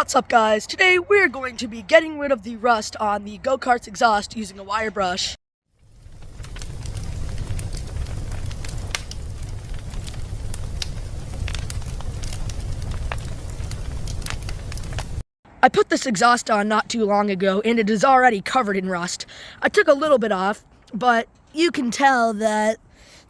What's up, guys? Today we're going to be getting rid of the rust on the go-kart's exhaust using a wire brush. I put this exhaust on not too long ago and it is already covered in rust. I took a little bit off, but you can tell that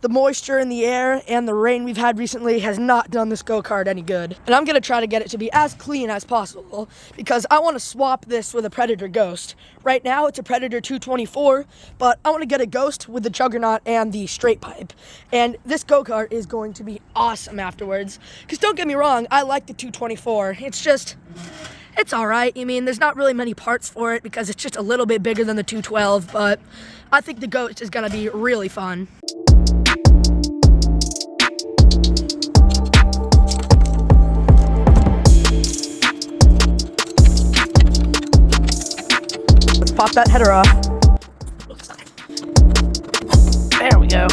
the moisture in the air and the rain we've had recently has not done this go-kart any good. And I'm gonna try to get it to be as clean as possible because I want to swap this with a Predator Ghost. Right now it's a Predator 224, but I want to get a Ghost with the Juggernaut and the straight pipe. And this go-kart is going to be awesome afterwards. Because don't get me wrong, I like the 224. It's alright. I mean, there's not really many parts for it because it's just a little bit bigger than the 212, but I think the Ghost is gonna be really fun. Pop that header off. There we go.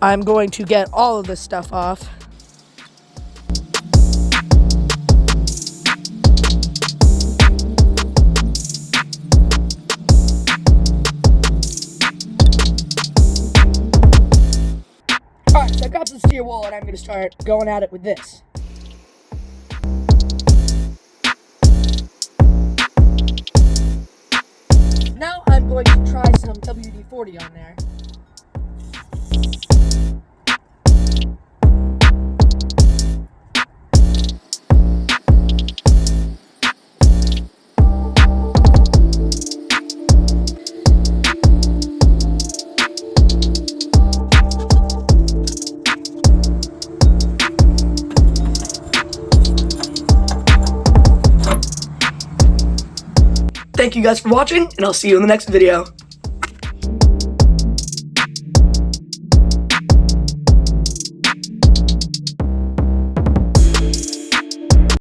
I'm going to get all of this stuff off. Alright, so I got some steer wool and I'm going to start going at it with this. Now I'm going to try some WD-40 on there. Thank you guys for watching, and I'll see you in the next video.